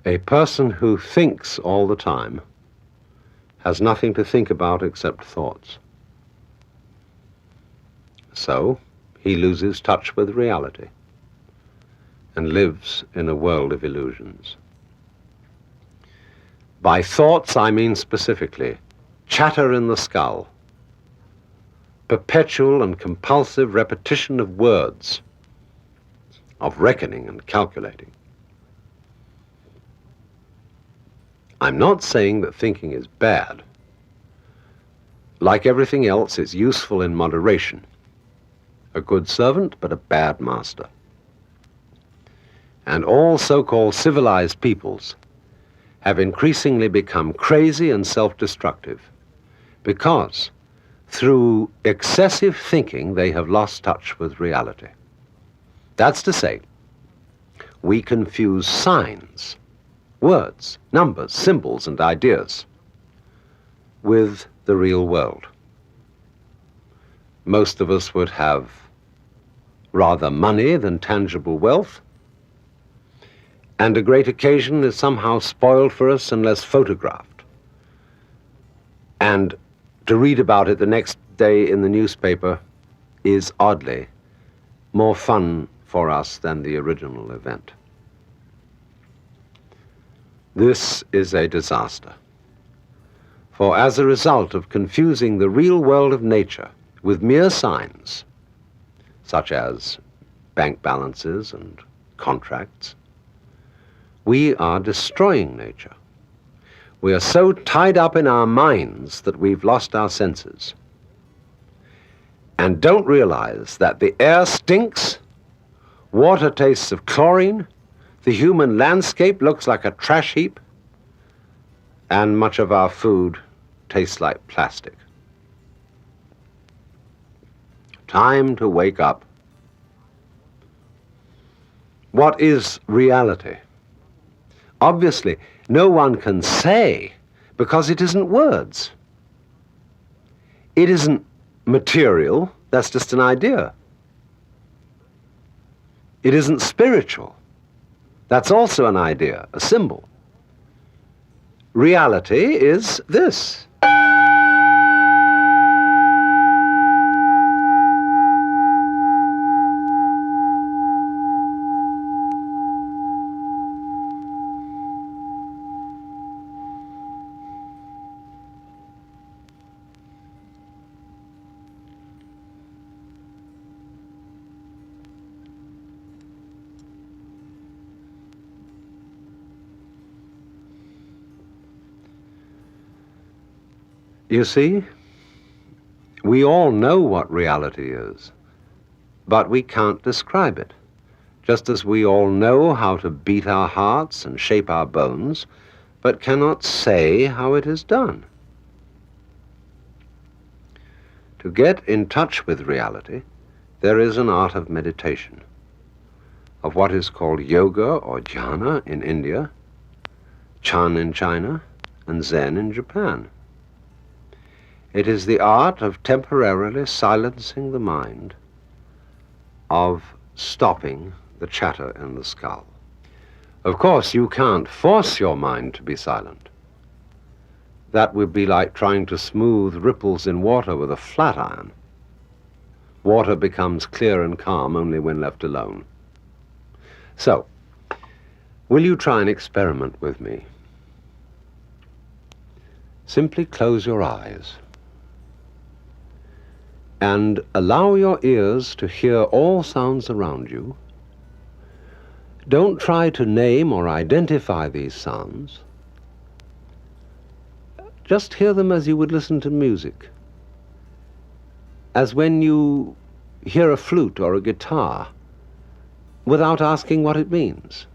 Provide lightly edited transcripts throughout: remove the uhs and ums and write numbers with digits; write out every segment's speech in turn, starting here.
A person who thinks all the time has nothing to think about except thoughts. So he loses touch with reality and lives in a world of illusions. By thoughts, I mean specifically chatter in the skull, perpetual and compulsive repetition of words, of reckoning and calculating. I'm not saying that thinking is bad. Like everything else, it's useful in moderation. A good servant, but a bad master. And all so-called civilized peoples have increasingly become crazy and self-destructive because through excessive thinking they have lost touch with reality. That's to say, we confuse signs, words, numbers, symbols, and ideas with the real world. Most of us would have rather money than tangible wealth, and a great occasion is somehow spoiled for us unless photographed. And to read about it the next day in the newspaper is oddly more fun for us than the original event. This is a disaster. For as a result of confusing the real world of nature with mere signs, such as bank balances and contracts, we are destroying nature. We are so tied up in our minds that we've lost our senses and don't realize that the air stinks, water tastes of chlorine, the human landscape looks like a trash heap, and much of our food tastes like plastic. Time to wake up. What is reality? Obviously, no one can say because it isn't words. It isn't material, that's just an idea. It isn't spiritual, that's also an idea, a symbol. Reality is this. You see, we all know what reality is, but we can't describe it, just as we all know how to beat our hearts and shape our bones, but cannot say how it is done. To get in touch with reality, there is an art of meditation, of what is called yoga or jhana in India, Chan in China, and Zen in Japan. It is the art of temporarily silencing the mind, of stopping the chatter in the skull. Of course, you can't force your mind to be silent. That would be like trying to smooth ripples in water with a flat iron. Water becomes clear and calm only when left alone. So, will you try an experiment with me? Simply close your eyes and allow your ears to hear all sounds around you. Don't try to name or identify these sounds. Just hear them as you would listen to music, as when you hear a flute or a guitar, without asking what it means.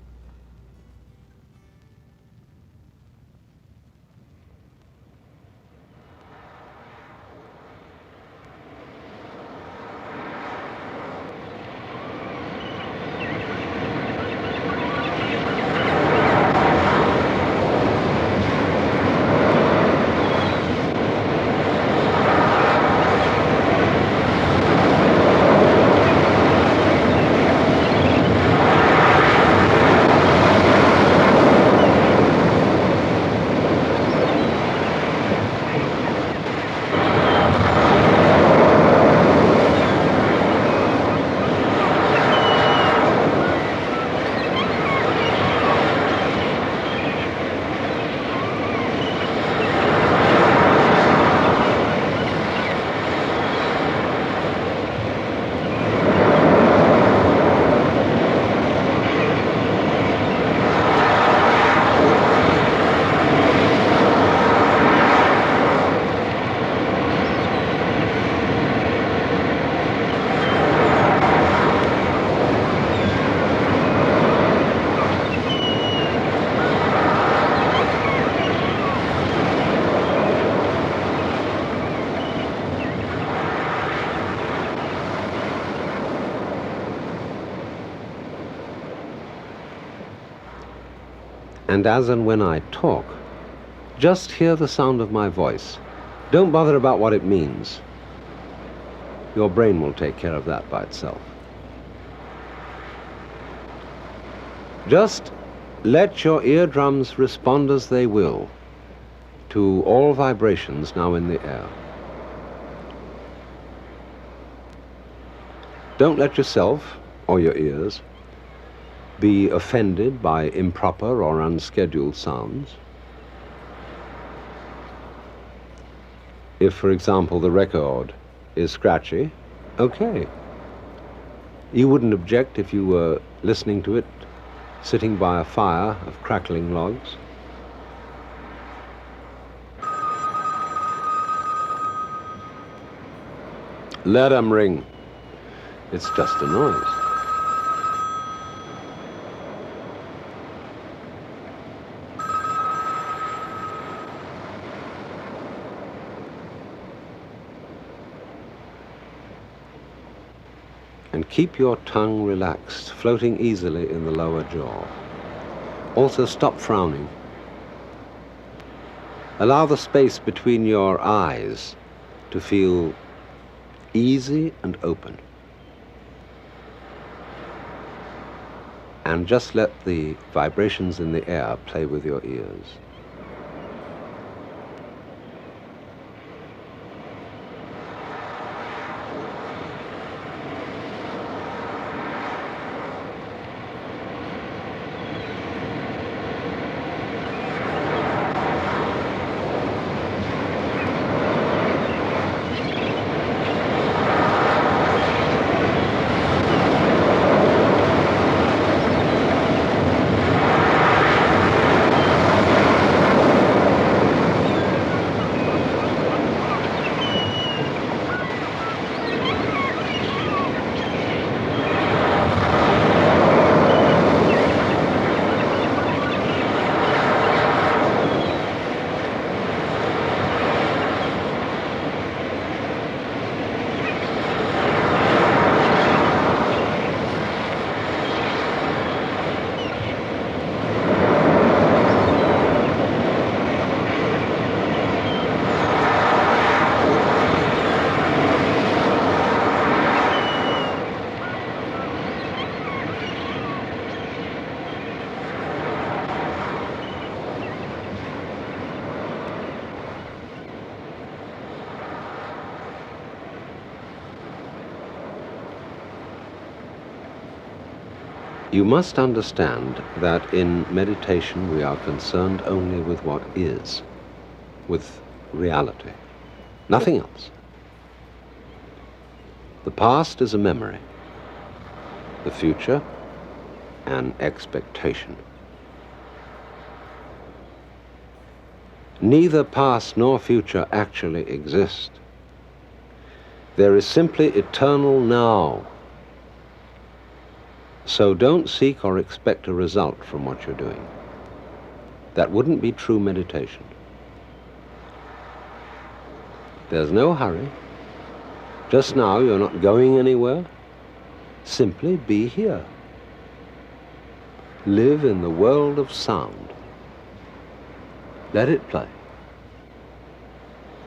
And as and when I talk, just hear the sound of my voice. Don't bother about what it means. Your brain will take care of that by itself. Just let your eardrums respond as they will to all vibrations now in the air. Don't let yourself or your ears be offended by improper or unscheduled sounds. If, for example, the record is scratchy, okay. You wouldn't object if you were listening to it sitting by a fire of crackling logs. Let 'em ring. It's just a noise. And keep your tongue relaxed, floating easily in the lower jaw. Also stop frowning. Allow the space between your eyes to feel easy and open. And just let the vibrations in the air play with your ears. You must understand that in meditation we are concerned only with what is, with reality, nothing else. The past is a memory, the future an expectation. Neither past nor future actually exist. There is simply eternal now. So don't seek or expect a result from what you're doing. That wouldn't be true meditation. There's no hurry. Just now you're not going anywhere. Simply be here. Live in the world of sound. Let it play.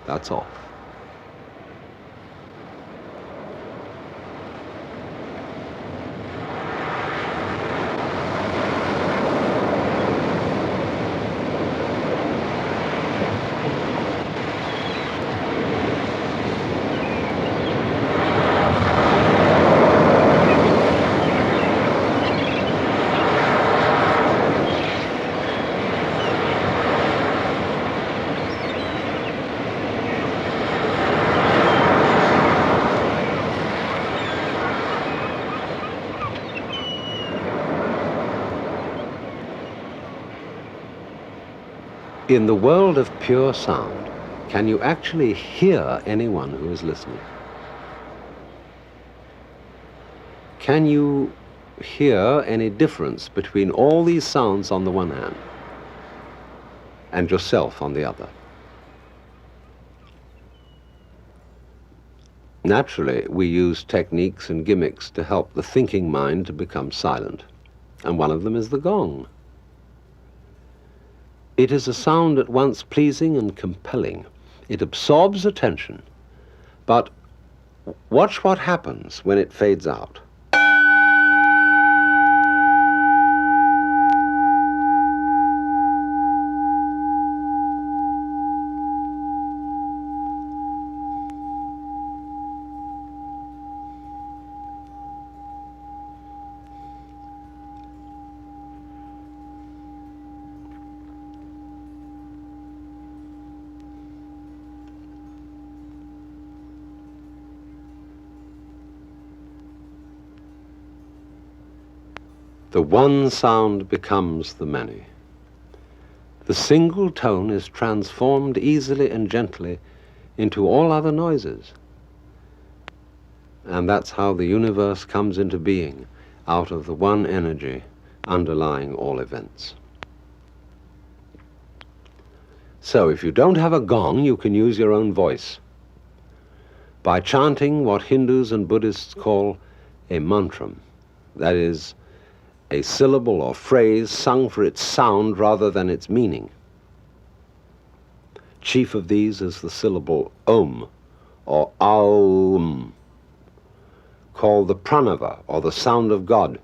That's all. In the world of pure sound, can you actually hear anyone who is listening? Can you hear any difference between all these sounds on the one hand and yourself on the other? Naturally, we use techniques and gimmicks to help the thinking mind to become silent, and one of them is the gong. It is a sound at once pleasing and compelling. It absorbs attention, but watch what happens when it fades out. The one sound becomes the many. The single tone is transformed easily and gently into all other noises. And that's how the universe comes into being, out of the one energy underlying all events. So if you don't have a gong, you can use your own voice by chanting what Hindus and Buddhists call a mantram. That is, a syllable or phrase sung for its sound rather than its meaning. Chief of these is the syllable Om, or Aum, called the pranava, or the sound of God,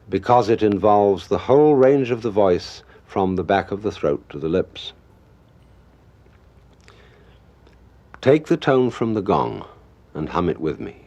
because it involves the whole range of the voice from the back of the throat to the lips. Take the tone from the gong and hum it with me.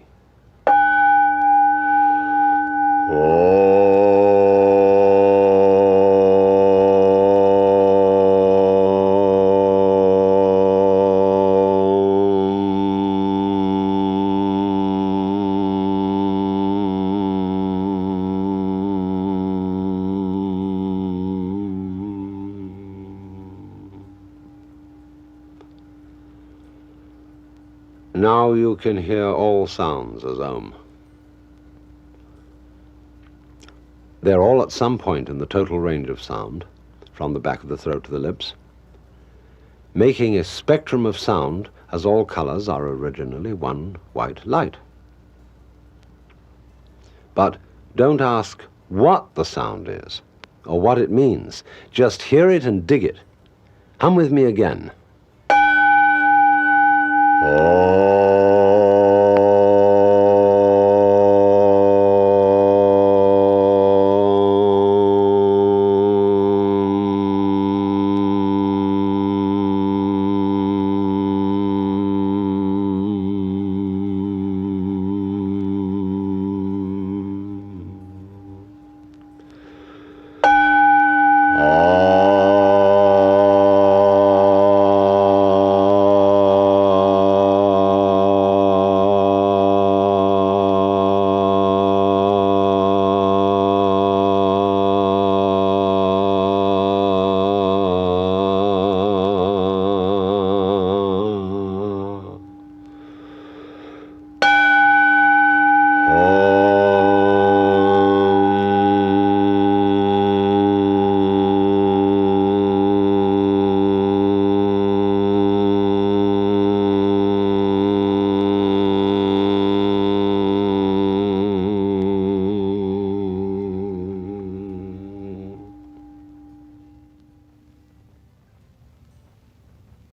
Now you can hear all sounds as Om. They're all at some point in the total range of sound, from the back of the throat to the lips, making a spectrum of sound as all colors are originally one white light. But don't ask what the sound is or what it means. Just hear it and dig it. Hum with me again.